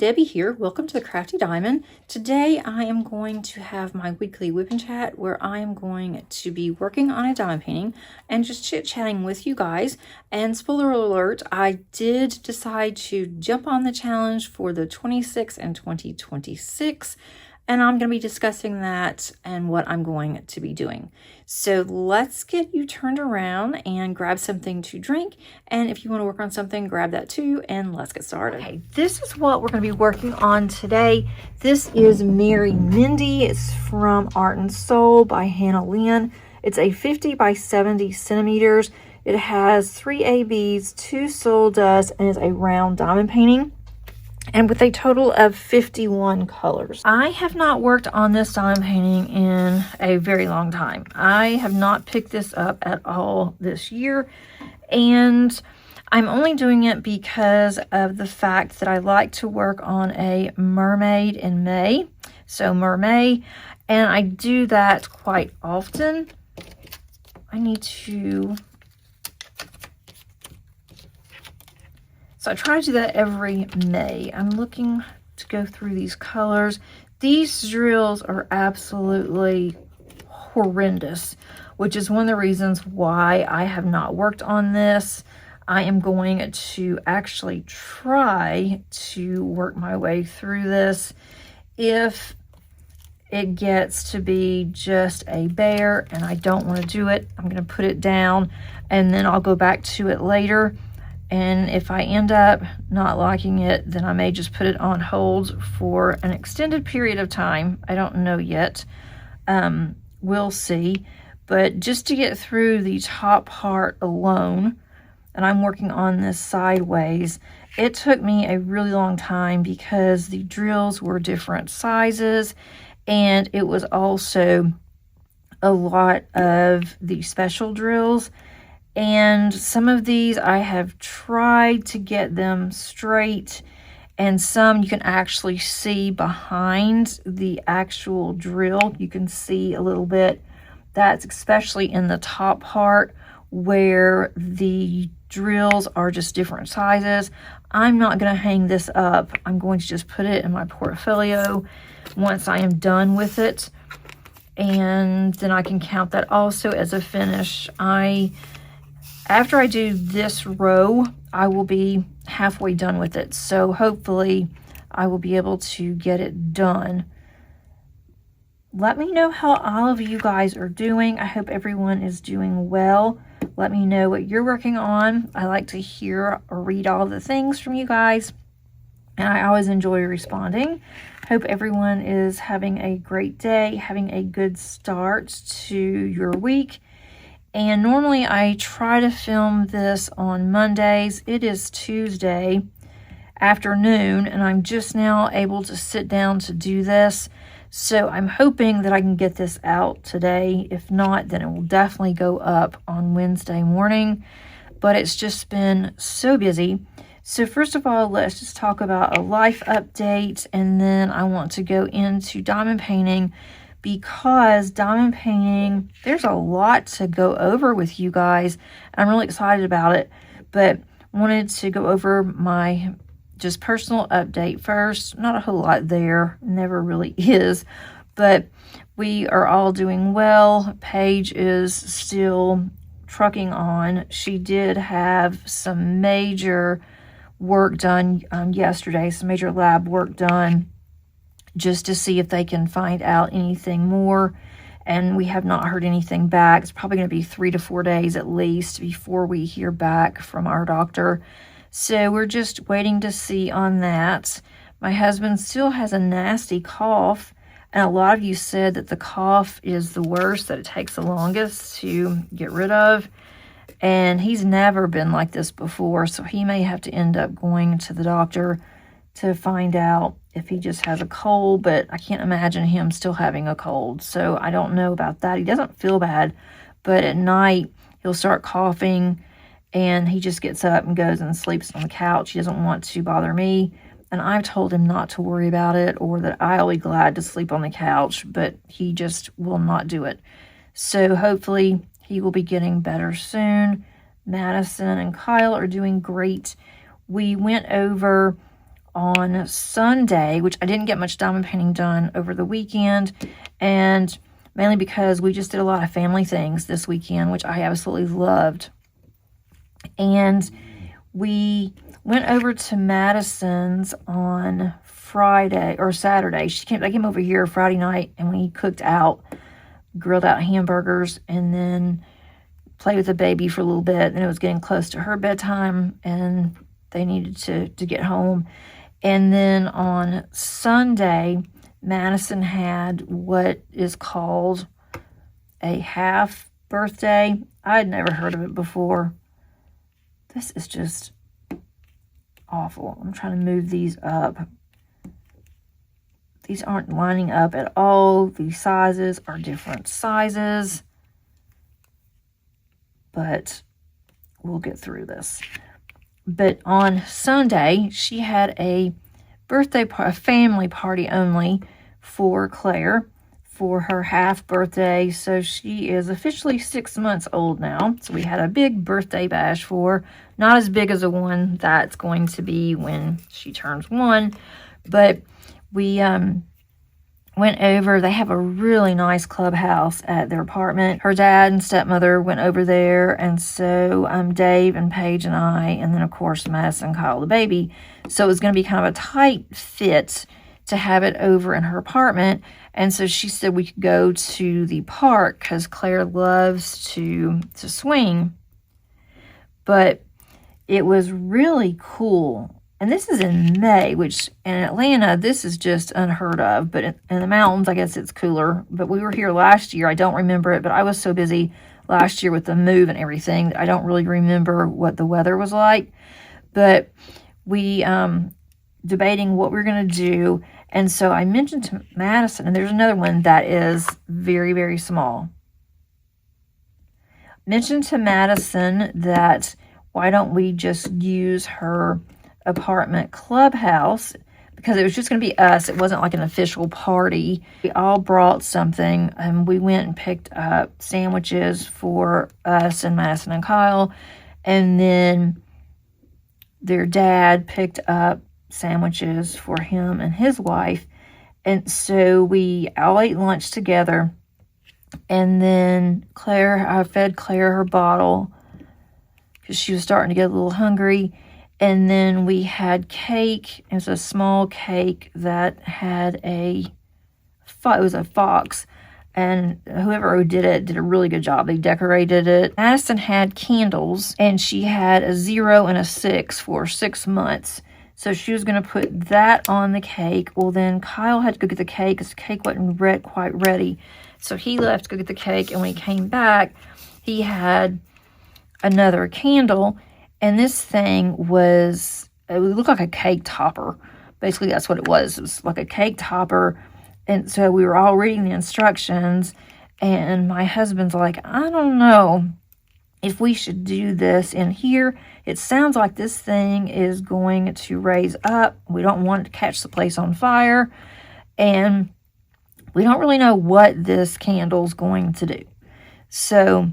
Debbie here. Welcome to the Crafty Diamond. Today I am going to have my weekly WIP Chat where I am going to be working on a diamond painting and just chit-chatting with you guys. And spoiler alert, I did decide to jump on the challenge for the 26 and 2026. And I'm going to be discussing that and what I'm going to be doing. So let's get you turned around and grab something to drink. And if you want to work on something, grab that too. And let's get started. Okay, this is what we're going to be working on today. This is Mary Mindy. It's from Art and Soul by Hannah Lynn. It's a 50 by 70 centimeters. It has 3 ABs, 2 soul dust, and is a round diamond painting, and with a total of 51 colors. I have not worked on this diamond painting in a very long time. I have not picked this up at all this year, and I'm only doing it because of the fact that I like to work on a mermaid in May, so mermaid, and I do that quite often. I need to... So I try to do that every May. I'm looking to go through these colors. These drills are absolutely horrendous, which is one of the reasons why I have not worked on this. I am going to actually try to work my way through this. If it gets to be just a bear and I don't want to do it, I'm going to put it down and then I'll go back to it later. And if I end up not liking it, then I may just put it on hold for an extended period of time. I don't know yet. We'll see. But just to get through the top part alone, and I'm working on this sideways, it took me a really long time because the drills were different sizes, and it was also a lot of the special drills. And some of these I have tried to get them straight, and some you can actually see behind the actual drill. You can see a little bit. That's especially in the top part where the drills are just different sizes. I'm not going to hang this up. I'm going to just put it in my portfolio once I am done with it, and then I can count that also as a finish. After I do this row, I will be halfway done with it. So hopefully I will be able to get it done. Let me know how all of you guys are doing. I hope everyone is doing well. Let me know what you're working on. I like to hear or read all the things from you guys, and I always enjoy responding. Hope everyone is having a great day, having a good start to your week. And normally I try to film this on Mondays. It is Tuesday afternoon, and I'm just now able to sit down to do this. So I'm hoping that I can get this out today. If not, then it will definitely go up on Wednesday morning. But it's just been so busy. So first of all, let's just talk about a life update, and then I want to go into diamond painting, because diamond painting, there's a lot to go over with you guys. I'm really excited about it, but wanted to go over my just personal update first. Not a whole lot there, never really is, but we are all doing well. Paige is still trucking on. She did have some major work done yesterday, some major lab work done, just to see if they can find out anything more, and we have not heard anything back. It's probably going to be 3 to 4 days at least before we hear back from our doctor, so we're just waiting to see on that. My husband still has a nasty cough, and a lot of you said that the cough is the worst, that it takes the longest to get rid of, and he's never been like this before, so he may have to end up going to the doctor to find out if he just has a cold, but I can't imagine him still having a cold, so I don't know about that. He doesn't feel bad, but at night he'll start coughing, and he just gets up and goes and sleeps on the couch. He doesn't want to bother me, and I've told him not to worry about it, or that I'll be glad to sleep on the couch, but he just will not do it. So hopefully he will be getting better soon. Madison and Kyle are doing great. We went over on Sunday, which I didn't get much diamond painting done over the weekend, and mainly because we just did a lot of family things this weekend, which I absolutely loved. And we went over to Madison's on Friday or Saturday. They came over here Friday night, and we cooked out, grilled out hamburgers, and then played with the baby for a little bit. And it was getting close to her bedtime, and they needed to get home. And then on Sunday, Madison had what is called a half birthday. I'd never heard of it before. This is just awful. I'm trying to move these up. These aren't lining up at all. These sizes are different sizes. But we'll get through this. But on Sunday, she had a a family party only for Claire for her half birthday. So she is officially 6 months old now. So we had a big birthday bash for her. Not as big as the one that's going to be when she turns 1. But we went over. They have a really nice clubhouse at their apartment. Her dad and stepmother went over there, and so Dave and Paige and I, and then of course Madison and Kyle the baby. So it was going to be kind of a tight fit to have it over in her apartment. And so she said we could go to the park because Claire loves to swing. But it was really cool. And this is in May, which in Atlanta, this is just unheard of. But in the mountains, I guess it's cooler. But we were here last year. I don't remember it, but I was so busy last year with the move and everything that I don't really remember what the weather was like. But we debating what we're going to do. And so I mentioned to Madison, and there's another one that is very, very small. Mentioned to Madison that why don't we just use her apartment clubhouse, because it was just going to be us. It wasn't like an official party. We all brought something, and we went and picked up sandwiches for us and Madison and Kyle, and then their dad picked up sandwiches for him and his wife. And so we all ate lunch together, and then I fed Claire her bottle because she was starting to get a little hungry. And then we had cake. It was a small cake that had it was a fox. And whoever did it did a really good job. They decorated it. Madison had candles, and she had a 0 and a 6 for 6 months. So she was going to put that on the cake. Well, then Kyle had to go get the cake because the cake wasn't quite ready. So he left to go get the cake. And when he came back, he had another candle. And this thing it looked like a cake topper. Basically, that's what it was. It was like a cake topper. And so we were all reading the instructions. And my husband's like, I don't know if we should do this in here. It sounds like this thing is going to raise up. We don't want it to catch the place on fire. And we don't really know what this candle's going to do. So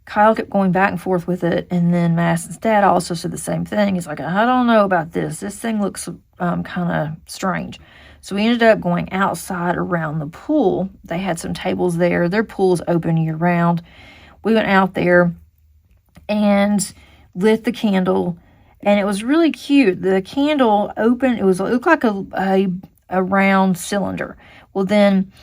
Kyle kept going back and forth with it, and then Madison's dad also said the same thing. He's like, I don't know about this. This thing looks kind of strange. So we ended up going outside around the pool. They had some tables there. Their pool's open year-round. We went out there and lit the candle, and it was really cute. The candle opened. It looked like a round cylinder. Well, then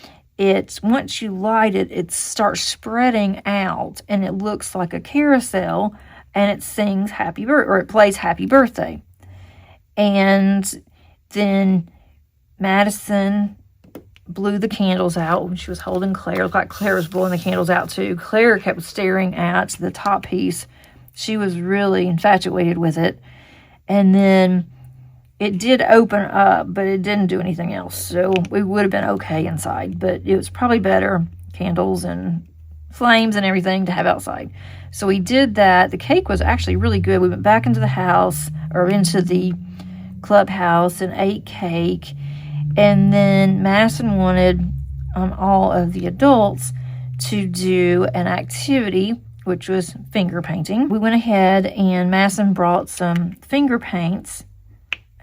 once you light it, it starts spreading out, and it looks like a carousel, and it sings it plays Happy Birthday. And then Madison blew the candles out when she was holding Claire. It looked like Claire was blowing the candles out too. Claire kept staring at the top piece. She was really infatuated with it. And then it did open up, but it didn't do anything else. So we would have been okay inside, but it was probably better, candles and flames and everything, to have outside. So we did that. The cake was actually really good. We went back into the house, or into the clubhouse, and ate cake. And then Madison wanted all of the adults to do an activity, which was finger painting. We went ahead, and Madison brought some finger paints,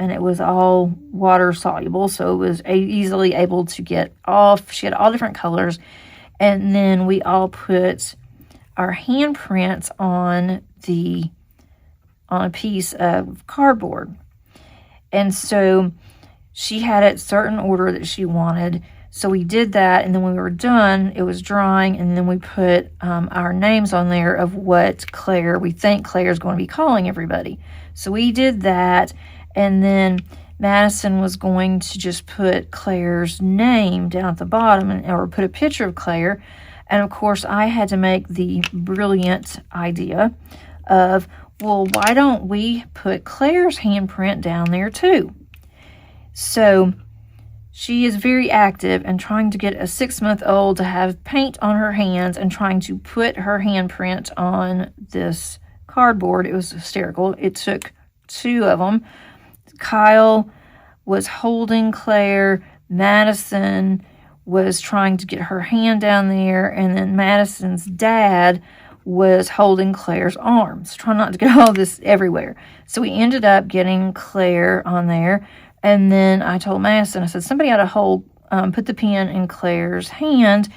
and it was all water soluble, so it was easily able to get off. She had all different colors, and then we all put our handprints on a piece of cardboard. And so she had a certain order that she wanted, so we did that, and then when we were done, it was drying, and then we put our names on there of what we think Claire is going to be calling everybody. So we did that, and then Madison was going to just put Claire's name down at the bottom, or put a picture of Claire. And of course, I had to make the brilliant idea of, well, why don't we put Claire's handprint down there too? So she is very active and trying to get a 6-month-old to have paint on her hands and trying to put her handprint on this cardboard. It was hysterical. It took 2 of them. Kyle was holding Claire. Madison was trying to get her hand down there, and then Madison's dad was holding Claire's arms, trying not to get all this everywhere. So we ended up getting Claire on there. And then I told Madison, I said, somebody ought to put the pen in Claire's hand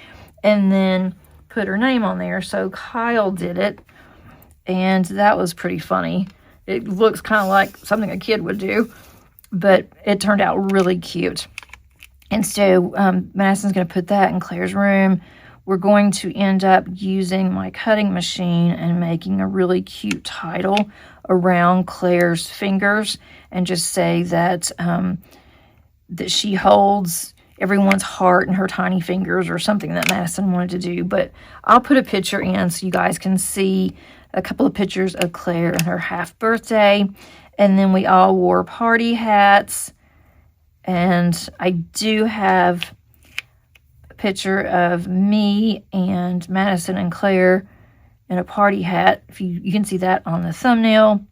and then put her name on there. So Kyle did it, and that was pretty funny. It looks kind of like something a kid would do, but it turned out really cute. And so Madison's going to put that in Claire's room. We're going to end up using my cutting machine and making a really cute title around Claire's fingers, and just say that that she holds everyone's heart in her tiny fingers, or something that Madison wanted to do. But I'll put a picture in so you guys can see a couple of pictures of Claire and her half birthday. And then we all wore party hats. And I do have a picture of me and Madison and Claire in a party hat. If you can see that on the thumbnail.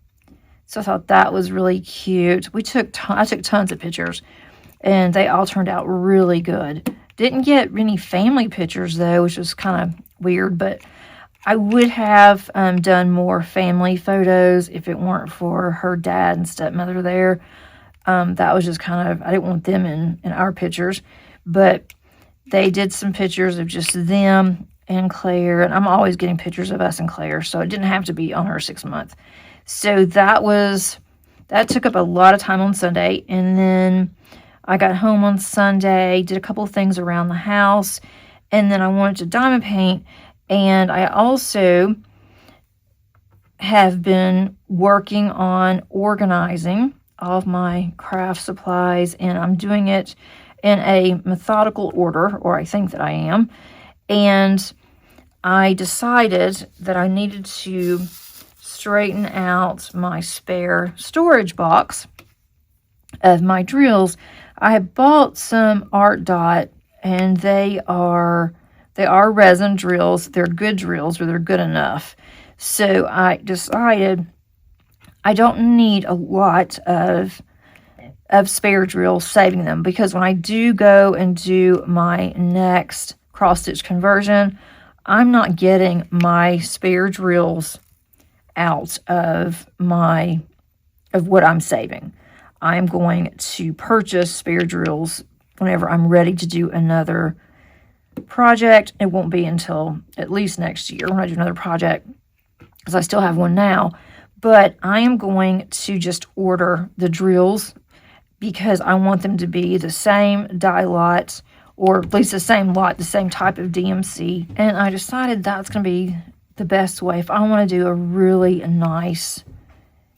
So I thought that was really cute. I took tons of pictures, and they all turned out really good. Didn't get any family pictures though, which was kind of weird, but I would have done more family photos if it weren't for her dad and stepmother there. That was just kind of, I didn't want them in our pictures, but they did some pictures of just them and Claire, and I'm always getting pictures of us and Claire, so it didn't have to be on her 6th month. So that took up a lot of time on Sunday, and then I got home on Sunday, did a couple of things around the house, and then I wanted to diamond paint, and I also have been working on organizing all of my craft supplies, and I'm doing it in a methodical order, or I think that I am. And I decided that I needed to straighten out my spare storage box of my drills. I had bought some Art Dot, and they are resin drills. They're good drills, or they're good enough. So I decided I don't need a lot of spare drills, saving them, because when I do go and do my next cross-stitch conversion, I'm not getting my spare drills out of what I'm saving. I'm going to purchase spare drills whenever I'm ready to do another project. It won't be until at least next year when I do another project, because I still have one now. But I am going to just order the drills, because I want them to be the same die lot, or at least the same lot, the same type of DMC. And I decided that's going to be the best way. If I want to do a really nice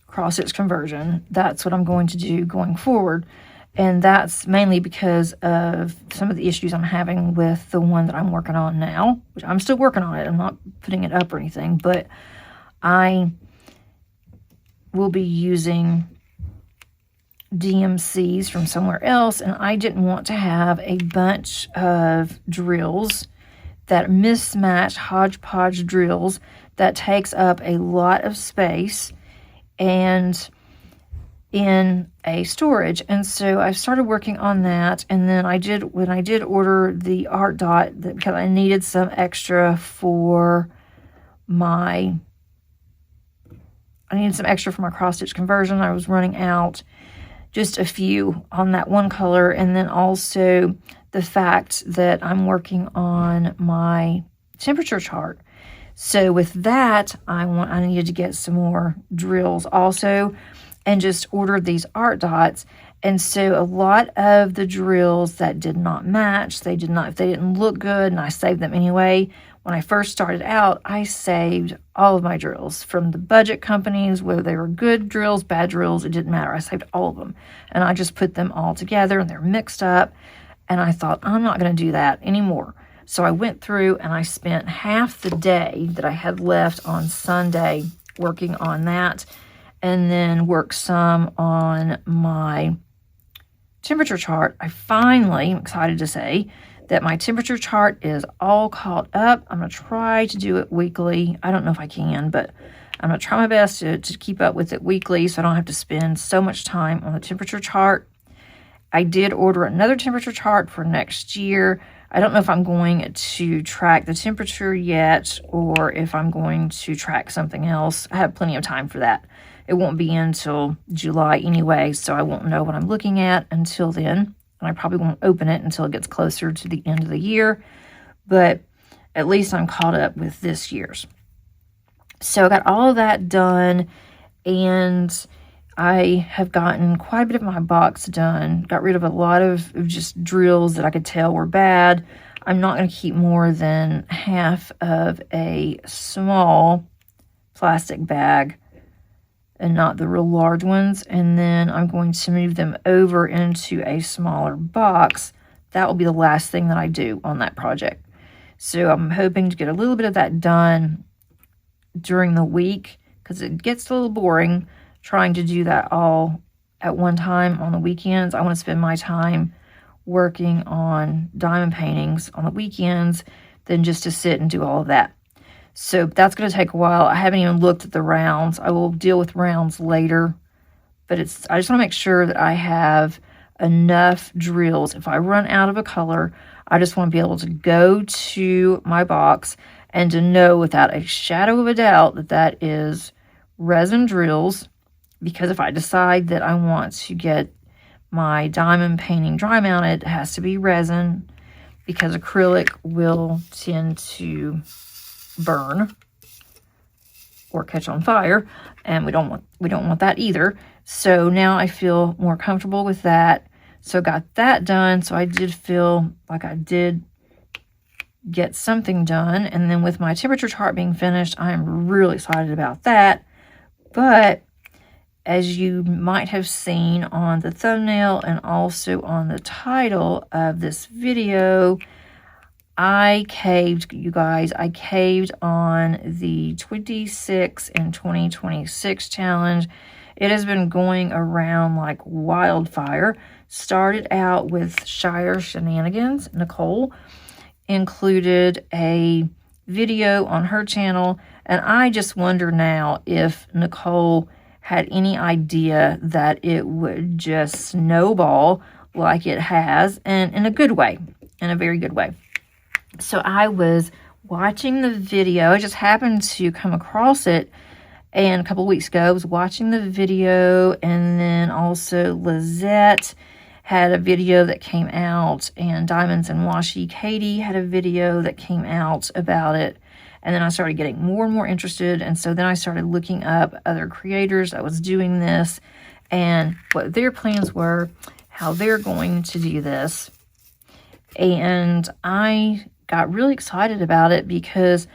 cross-stitch conversion, that's what I'm going to do going forward. And that's mainly because of some of the issues I'm having with the one that I'm working on now, which I'm still working on it. I'm not putting it up or anything, but I will be using DMCs from somewhere else, and I didn't want to have a bunch of drills, that mismatched hodgepodge drills that takes up a lot of space and in a storage. And so I started working on that, and then when I did order the Art Dot, because I needed some extra for my cross-stitch conversion. I was running out. just a few on that one color, and then also the fact that I'm working on my temperature chart. So with that, I needed to get some more drills also, and just ordered these art dots. And so a lot of the drills that did not match, if they didn't look good, and I saved them anyway. When I first started out, I saved all of my drills from the budget companies, whether they were good drills, bad drills, it didn't matter. I saved all of them. And I just put them all together, and they're mixed up. And I thought, I'm not going to do that anymore. So I went through and I spent half the day that I had left on Sunday working on that, and then worked some on my temperature chart. I finally, I'm excited to say, that my temperature chart is all caught up. I'm going to try to do it weekly. I don't know if I can, but I'm going to try my best to keep up with it weekly so I don't have to spend so much time on the temperature chart. I did order another temperature chart for next year. I don't know if I'm going to track the temperature yet or if I'm going to track something else. I have plenty of time for that. It won't be until July anyway, so I won't know what I'm looking at until then. And I probably won't open it until it gets closer to the end of the year. But at least I'm caught up with this year's. So I got all of that done, and I have gotten quite a bit of my box done. Got rid of a lot of just drills that I could tell were bad. I'm not going to keep more than half of a small plastic bag and not the real large ones. And then I'm going to move them over into a smaller box. That will be the last thing that I do on that project. So I'm hoping to get a little bit of that done during the week, because it gets a little boring trying to do that all at one time on the weekends. I want to spend my time working on diamond paintings on the weekends than just to sit and do all of that. So that's going to take a while. I haven't even looked at the rounds. I will deal with rounds later, but I just want to make sure that I have enough drills. If I run out of a color, I just want to be able to go to my box and to know without a shadow of a doubt that that is resin drills. Because if I decide that I want to get my diamond painting dry mounted, it has to be resin, because acrylic will tend to burn or catch on fire, and we don't want that either. So now I feel more comfortable with that. So got that done. So I did feel like I did get something done. And then with my temperature chart being finished, I'm really excited about that. But as you might have seen on the thumbnail and also on the title of this video, I caved, you guys. I caved on the 26 and 2026 challenge. It has been going around like wildfire. Started out with Shire Shenanigans. Nicole included a video on her channel, and I just wonder now if Nicole had any idea that it would just snowball like it has, and in a good way, in a very good way. So I was watching the video. I just happened to come across it, and a couple of weeks ago I was watching the video, and then also Lizette had a video that came out, and Diamonds and Washi Katie had a video that came out about it. And then I started getting more and more interested, and so then I started looking up other creators that was doing this and what their plans were, how they're going to do this. And I got really excited about it because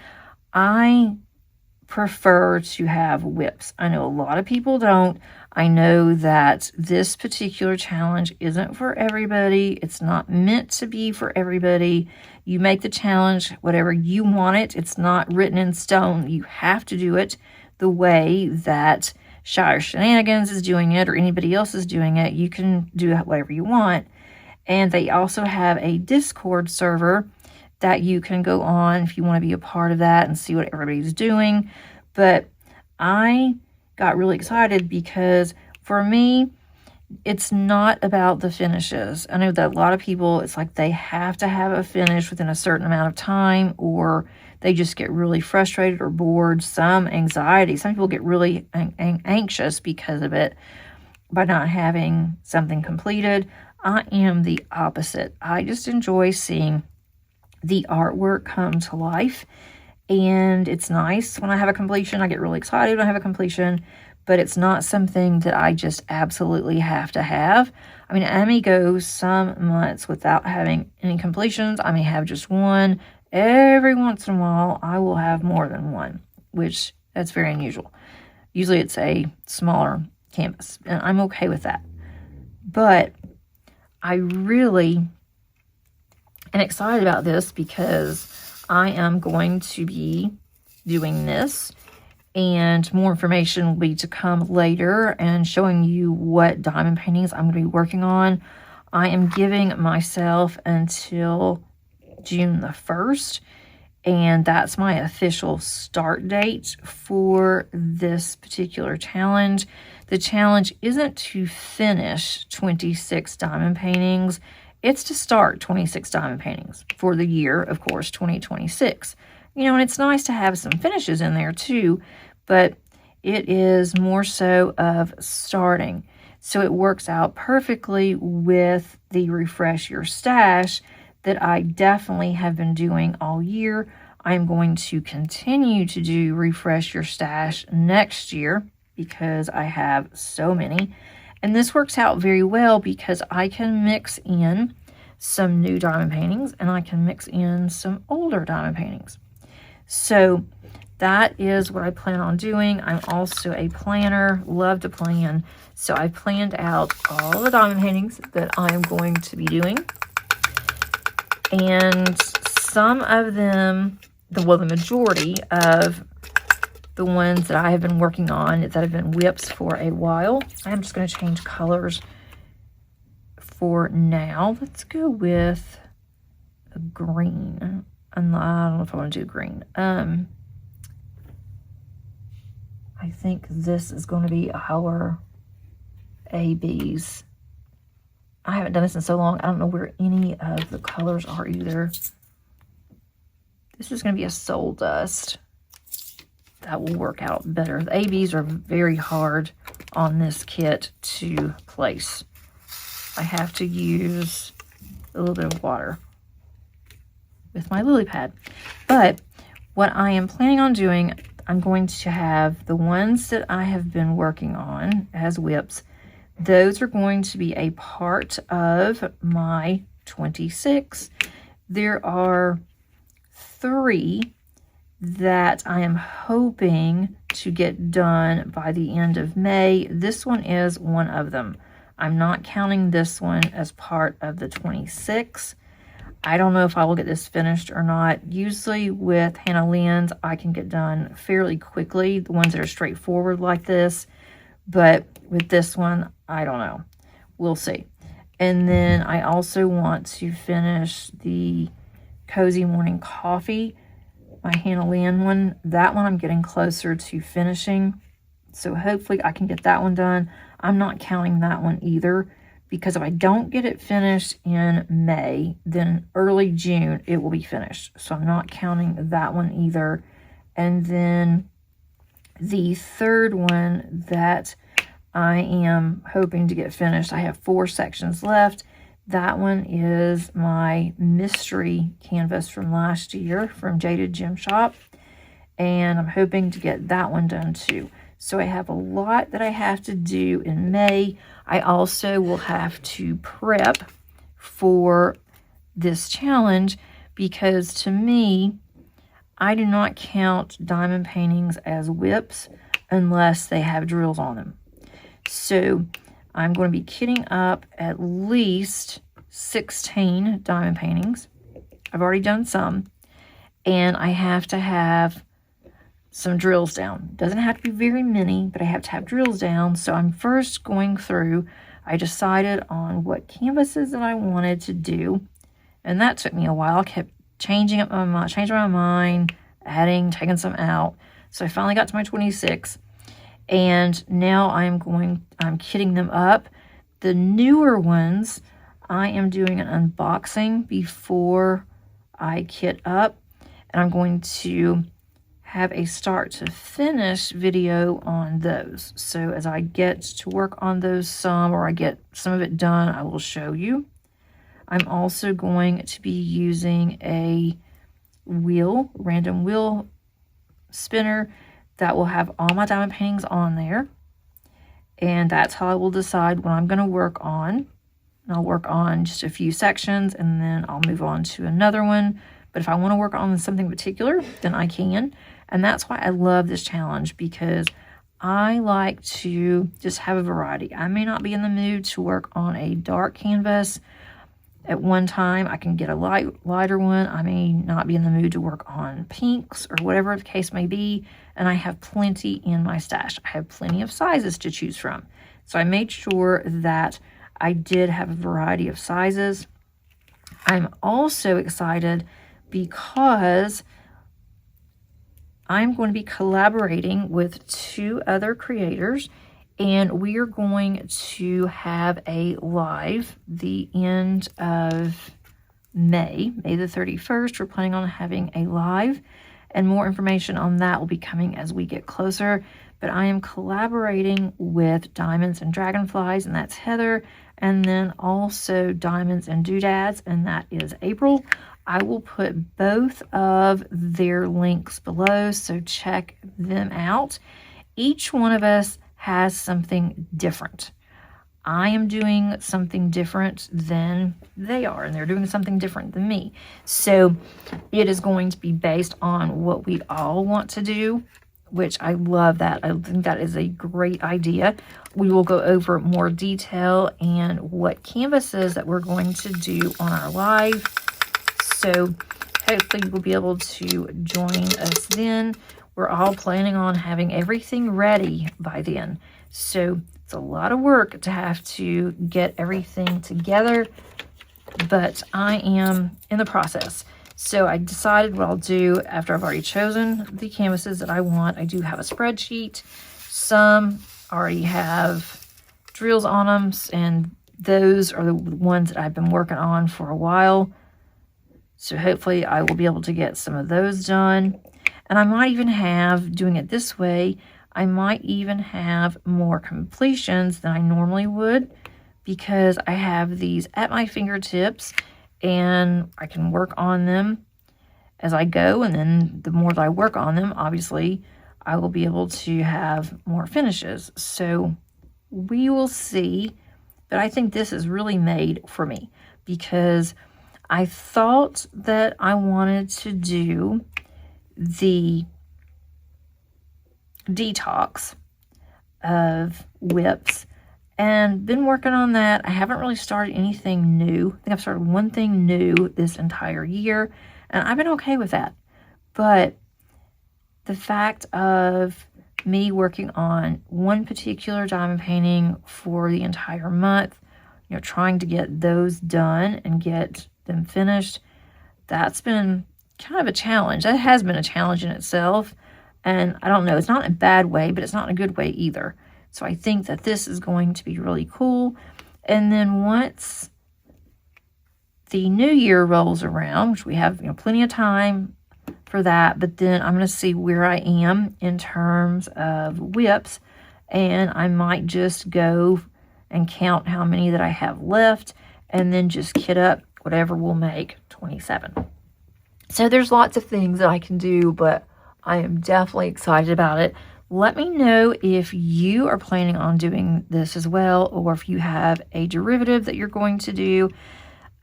I prefer to have WIPs. I know a lot of people don't. I know that this particular challenge isn't for everybody. It's not meant to be for everybody. You make the challenge whatever you want it. It's not written in stone. You have to do it the way that Shire Shenanigans is doing it or anybody else is doing it. You can do it whatever you want. And they also have a Discord server that you can go on if you want to be a part of that and see what everybody's doing. But I got really excited because for me, it's not about the finishes. I know that a lot of people, it's like they have to have a finish within a certain amount of time, or they just get really frustrated or bored. Some anxiety. Some people get really anxious because of it. by not having something completed. I am the opposite. I just enjoy seeing the artwork come to life, and it's nice when I have a completion. I get really excited when I have a completion, but it's not something that I just absolutely have to have. I mean, I may go some months without having any completions. I may have just one. Every once in a while, I will have more than one, which that's very unusual. Usually it's a smaller canvas, and I'm okay with that. But I really am excited about this because I am going to be doing this, and more information will be to come later and showing you what diamond paintings I'm going to be working on. I am giving myself until June the 1st, and that's my official start date for this particular challenge. The challenge isn't to finish 26 diamond paintings. It's to start 26 diamond paintings for the year, of course, 2026. You know, and it's nice to have some finishes in there too, but it is more so of starting. So it works out perfectly with the Refresh Your Stash that I definitely have been doing all year. I'm going to continue to do Refresh Your Stash next year because I have so many. And this works out very well because I can mix in some new diamond paintings and I can mix in some older diamond paintings. So that is what I plan on doing. I'm also a planner, love to plan. So I planned out all the diamond paintings that I am going to be doing. And some of them, the majority of the ones that I have been working on that have been WIPs for a while. I'm just going to change colors for now. Let's go with a green. I don't know if I want to do green. I think this is going to be our ABs. I haven't done this in so long. I don't know where any of the colors are either. This is going to be a Soul Dust. That will work out better. The ABs are very hard on this kit to place. I have to use a little bit of water with my lily pad. But what I am planning on doing, I'm going to have the ones that I have been working on as WIPs. Those are going to be a part of my 26. There are 3 that I am hoping to get done by the end of May. This one is one of them. I'm not counting this one as part of the 26. I don't know if I will get this finished or not. Usually with Hannah Lynn's, I can get done fairly quickly, the ones that are straightforward like this. But with this one, I don't know. We'll see. And then I also want to finish the Cozy Morning Coffee, my Hannah Lynn one. That one I'm getting closer to finishing. So hopefully I can get that one done. I'm not counting that one either, because if I don't get it finished in May, then early June it will be finished. So I'm not counting that one either. And then the third one that I am hoping to get finished, I have 4 sections left. That one is my mystery canvas from last year from Jaded Gem Shop. And I'm hoping to get that one done too. So I have a lot that I have to do in May. I also will have to prep for this challenge because to me, I do not count diamond paintings as WIPs unless they have drills on them. So I'm going to be kitting up at least 16 diamond paintings. I've already done some. And I have to have some drills down. Doesn't have to be very many, but I have to have drills down. So I'm first going through. I decided on what canvases that I wanted to do. And that took me a while. I kept changing my mind, adding, taking some out. So I finally got to my 26. And now I'm kitting them up. The newer ones, I am doing an unboxing before I kit up. And I'm going to have a start to finish video on those. So as I get to work on those some, or I get some of it done, I will show you. I'm also going to be using a random wheel spinner that will have all my diamond paintings on there. And that's how I will decide what I'm going to work on. And I'll work on just a few sections and then I'll move on to another one. But if I want to work on something particular, then I can. And that's why I love this challenge, because I like to just have a variety. I may not be in the mood to work on a dark canvas at one time. I can get a lighter one. I may not be in the mood to work on pinks or whatever the case may be. And I have plenty in my stash. I have plenty of sizes to choose from. So I made sure that I did have a variety of sizes. I'm also excited because I'm going to be collaborating with 2 other creators, and we are going to have a live the end of May the 31st. We're planning on having a live, and more information on that will be coming as we get closer. But I am collaborating with Diamonds and Dragonflies, and that's Heather, and then also Diamonds and Doodads, and that is April. I will put both of their links below, so check them out. Each one of us has something different. I am doing something different than they are, and they're doing something different than me. So it is going to be based on what we all want to do, which I love that. I think that is a great idea. We will go over more detail and what canvases that we're going to do on our live. So hopefully you will be able to join us then. We're all planning on having everything ready by then. So it's a lot of work to have to get everything together, but I am in the process. So I decided what I'll do after I've already chosen the canvases that I want. I do have a spreadsheet. Some already have drills on them, and those are the ones that I've been working on for a while. So hopefully I will be able to get some of those done. And I might even have, doing it this way, I might even have more completions than I normally would, because I have these at my fingertips and I can work on them as I go. And then the more that I work on them, obviously, I will be able to have more finishes. So we will see. But I think this is really made for me, because I thought that I wanted to do the detox of WIPs, and been working on that. I haven't really started anything new. I think I've started one thing new this entire year, and I've been okay with that. But the fact of me working on one particular diamond painting for the entire month, you know, trying to get those done and get them finished, that's been kind of a challenge. That has been a challenge in itself. And I don't know, it's not in a bad way, but it's not in a good way either. So I think that this is going to be really cool. And then once the new year rolls around, which we have, you know, plenty of time for that, but then I'm going to see where I am in terms of WIPs, and I might just go and count how many that I have left, and then just kit up whatever will make 27. So there's lots of things that I can do, but I am definitely excited about it. Let me know if you are planning on doing this as well, or if you have a derivative that you're going to do.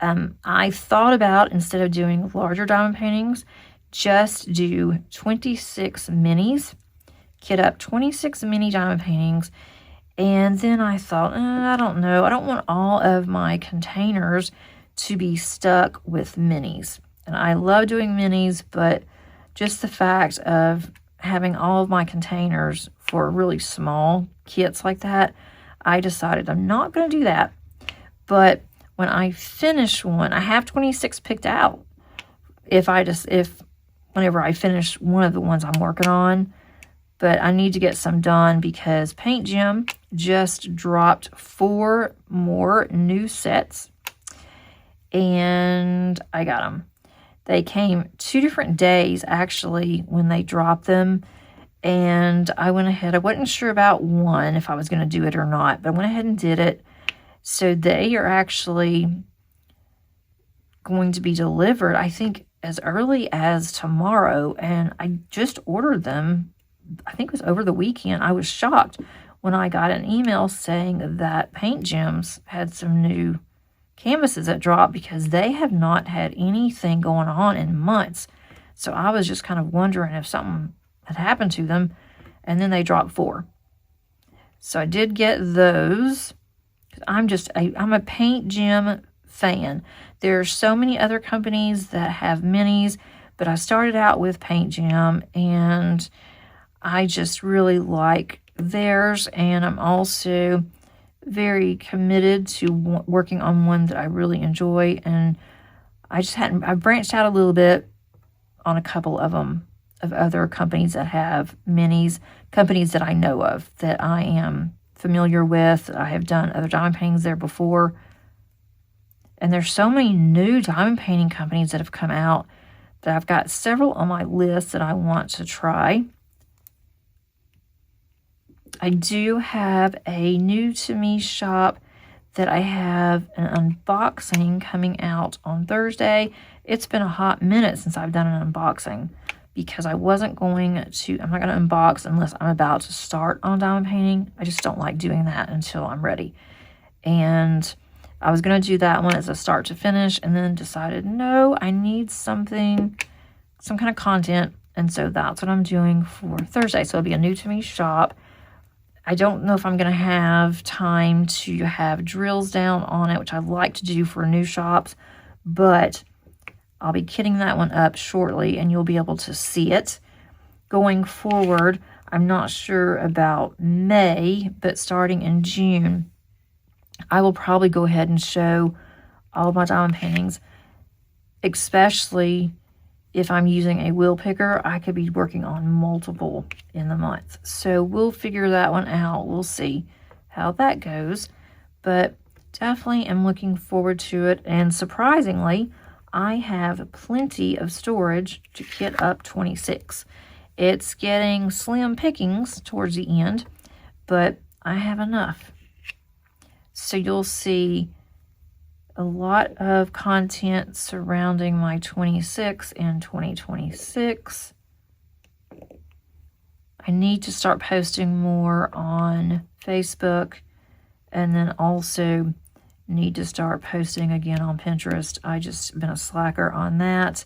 I thought about, instead of doing larger diamond paintings, just do 26 minis, kit up 26 mini diamond paintings. And then I thought, I don't know, I don't want all of my containers to be stuck with minis. And I love doing minis, but just the fact of having all of my containers for really small kits like that, I decided I'm not going to do that. But when I finish one, I have 26 picked out. Whenever I finish one of the ones I'm working on, but I need to get some done because Paint Gym just dropped 4 more new sets, and I got them. They came 2 different days, actually, when they dropped them. And I went ahead. I wasn't sure about one, if I was going to do it or not. But I went ahead and did it. So they are actually going to be delivered, I think, as early as tomorrow. And I just ordered them, I think it was over the weekend. I was shocked when I got an email saying that Paint Gems had some new canvases that dropped, because they have not had anything going on in months. So I was just kind of wondering if something had happened to them. And then they dropped 4. So I did get those. I'm a Paint Gem fan. There are so many other companies that have minis, but I started out with Paint Gem, and I just really like theirs. And I'm also very committed to working on one that I really enjoy. And I branched out a little bit on a couple of them, of other companies that have minis, companies that I know of, that I am familiar with. I have done other diamond paintings there before. And there's so many new diamond painting companies that have come out that I've got several on my list that I want to try. I do have a new to me shop that I have an unboxing coming out on Thursday. It's been a hot minute since I've done an unboxing, because I'm not going to unbox unless I'm about to start on diamond painting. I just don't like doing that until I'm ready. And I was going to do that one as a start to finish, and then decided, no, I need some kind of content. And so that's what I'm doing for Thursday. So it'll be a new to me shop. I don't know if I'm going to have time to have drills down on it, which I like to do for new shops, but I'll be kitting that one up shortly, and you'll be able to see it. Going forward, I'm not sure about May, but starting in June, I will probably go ahead and show all of my diamond paintings, especially if I'm using a wheel picker. I could be working on multiple in the month. So we'll figure that one out. We'll see how that goes. But definitely am looking forward to it. And surprisingly, I have plenty of storage to kit up 26. It's getting slim pickings towards the end, but I have enough. So you'll see a lot of content surrounding my 26 and 2026. I need to start posting more on Facebook, and then also need to start posting again on Pinterest. I just been a slacker on that.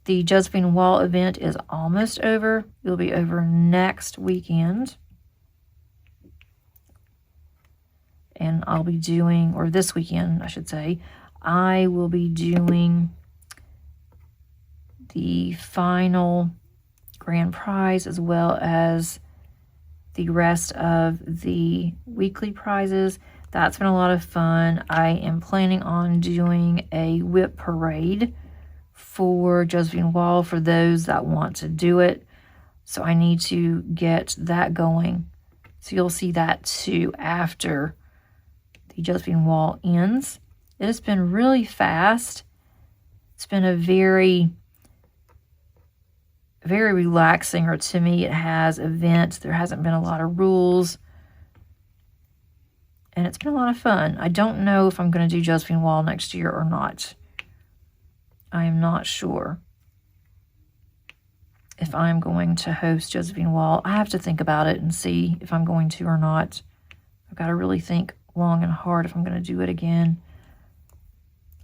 The Josephine Wall event is almost over. It'll be over next weekend. And I'll be doing, or this weekend, I should say, I will be doing the final grand prize, as well as the rest of the weekly prizes. That's been a lot of fun. I am planning on doing a WIP parade for Josephine Wall for those that want to do it. So I need to get that going. So you'll see that too after the Josephine Wall ends. It has been really fast. It's been a very relaxing, or to me it has, event. There hasn't been a lot of rules, and it's been a lot of fun. I don't know if I'm going to do Josephine Wall next year or not. I am not sure if I'm going to host Josephine Wall. I have to think about it and see if I'm going to or not. I've got to really think long and hard if I'm going to do it again.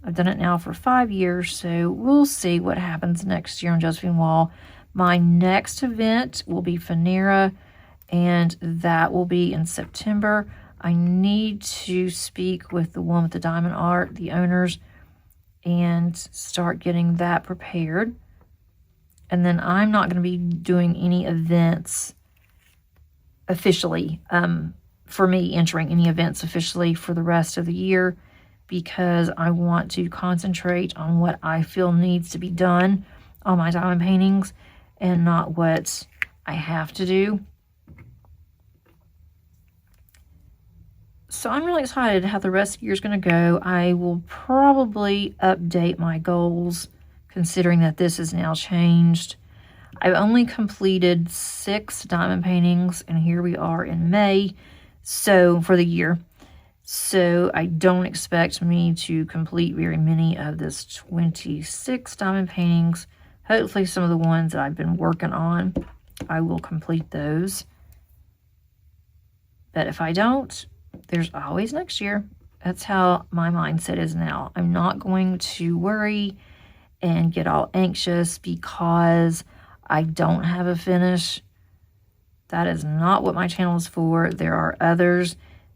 I've done it now for 5 years, so we'll see what happens next year on Josephine Wall. My next event will be Fanera, and that will be in September. I need to speak with the one with the diamond art, the owners, and start getting that prepared. And then I'm not going to be doing any events officially, for me, entering any events officially for the rest of the year, because I want to concentrate on what I feel needs to be done on my diamond paintings and not what I have to do. So I'm really excited how the rest of the year is going to go. I will probably update my goals, considering that this is now changed. I've only completed 6 diamond paintings, and here we are in May, so for the year. So I don't expect me to complete very many of this 26 diamond paintings. Hopefully some of the ones that I've been working on, I will complete those. But if I don't, there's always next year. That's how my mindset is now. I'm not going to worry and get all anxious because I don't have a finish. That is not what my channel is for. There are others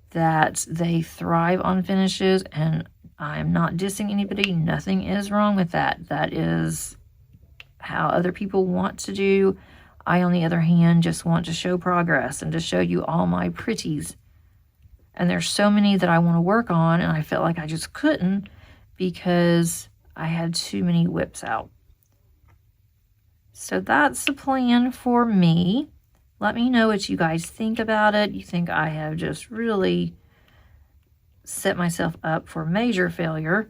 that they thrive on finishes, and I'm not dissing anybody. Nothing is wrong with that. That is how other people want to do. I, on the other hand, just want to show progress and to show you all my pretties. And there's so many that I want to work on, and I felt like I just couldn't because I had too many whips out. So that's the plan for me. Let me know what you guys think about it. You think I have just really set myself up for major failure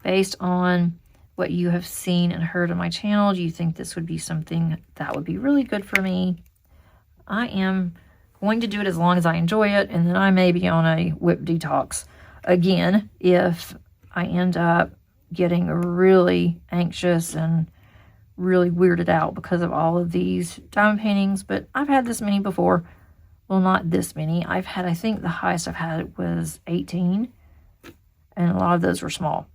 based on what you have seen and heard on my channel? Do you think this would be something that would be really good for me? I am going to do it as long as I enjoy it, and then I may be on a whip detox again if I end up getting really anxious and really weirded out because of all of these diamond paintings. But I've had this many before. Well, not this many. I've had, I think the highest I've had was 18, and a lot of those were small.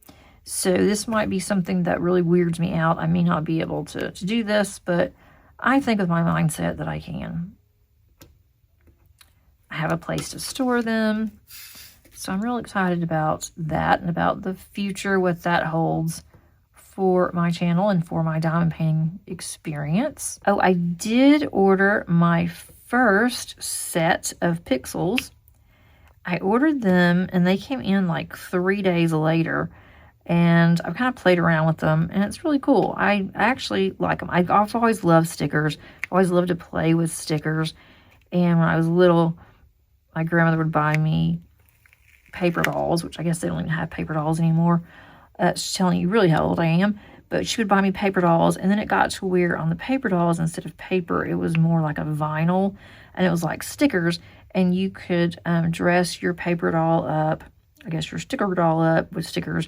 So this might be something that really weirds me out. I may not be able to do this, but I think with my mindset that I can. I have a place to store them. So I'm real excited about that and about the future, what that holds for my channel and for my diamond painting experience. Oh, I did order my first set of pixels. I ordered them and they came in like 3 days later, and I've kind of played around with them, and it's really cool. I actually like them. I've always loved stickers. I always loved to play with stickers. And when I was little, my grandmother would buy me paper dolls, which I guess they don't even have paper dolls anymore. She's telling you really how old I am. But she would buy me paper dolls, and then it got to where on the paper dolls, instead of paper, it was more like a vinyl, and it was like stickers, and you could dress your paper doll up, I guess your sticker doll up with stickers.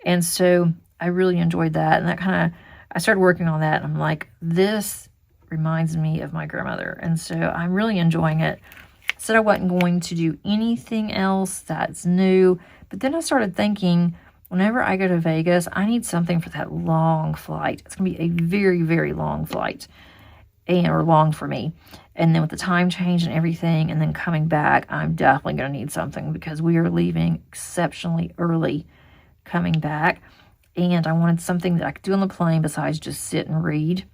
And so I really enjoyed that, and that kind of, I started working on that, and I'm like, this reminds me of my grandmother, and so I'm really enjoying it. I said I wasn't going to do anything else that's new, but then I started thinking, whenever I go to Vegas, I need something for that long flight. It's going to be a very, very long flight, or long for me. And then with the time change and everything, and then coming back, I'm definitely going to need something because we are leaving exceptionally early coming back. And I wanted something that I could do on the plane besides just sit and read.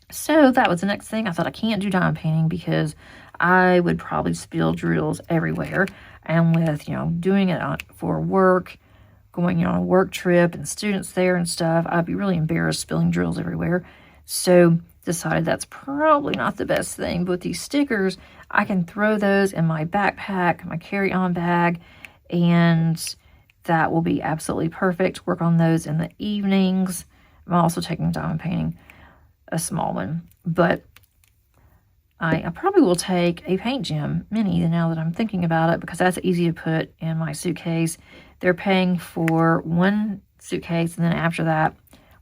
So that was the next thing. I thought I can't do diamond painting because I would probably spill drills everywhere. And with, doing it for work, going on a work trip and students there and stuff, I'd be really embarrassed spilling drills everywhere. So decided that's probably not the best thing. But with these stickers, I can throw those in my backpack, my carry-on bag, and that will be absolutely perfect. Work on those in the evenings. I'm also taking diamond painting, a small one, but I probably will take a paint gem mini now that I'm thinking about it, because that's easy to put in my suitcase. They're paying for one suitcase, and then after that,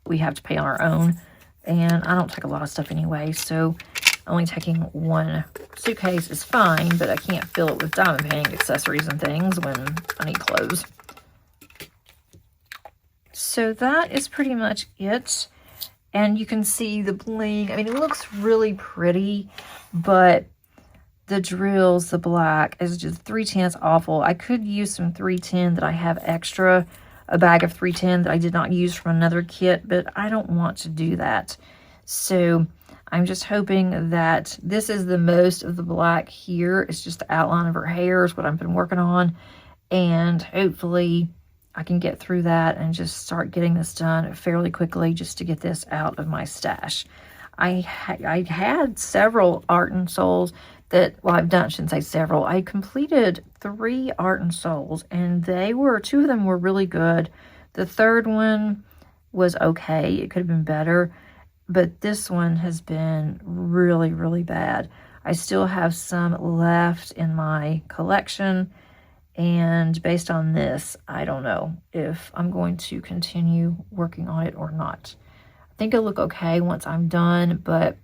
we have to pay on our own. And I don't take a lot of stuff anyway, so only taking one suitcase is fine, but I can't fill it with diamond painting accessories and things when I need clothes. So that is pretty much it. And you can see the bling. I mean, it looks really pretty, but the drills, the black, is just 310. It's awful. I could use some 310 that I have extra, a bag of 310 that I did not use from another kit, but I don't want to do that. So I'm just hoping that this is the most of the black here. It's just the outline of her hair is what I've been working on. And hopefully I can get through that and just start getting this done fairly quickly just to get this out of my stash. I had several Art and Souls that, well, I've done, I shouldn't say several. I completed 3 Art and Souls, and 2 of them were really good. The third one, was okay. It could have been better, but this one has been really, really bad. I still have some left in my collection, and based on this, I don't know if I'm going to continue working on it or not. I think it'll look okay once I'm done, but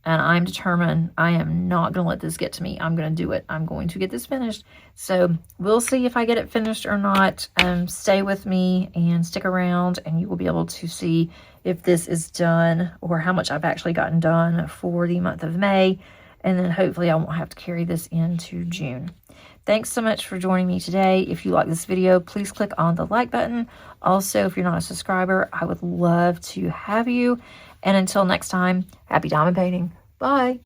and I'm determined I am not going to let this get to me. I'm going to do it. I'm going to get this finished. So we'll see if I get it finished or not. Stay with me and stick around, and you will be able to see if this is done or how much I've actually gotten done for the month of May. And then hopefully I won't have to carry this into June. Thanks so much for joining me today. If you like this video, please click on the like button. Also, if you're not a subscriber, I would love to have you. And until next time, happy diamond painting. Bye.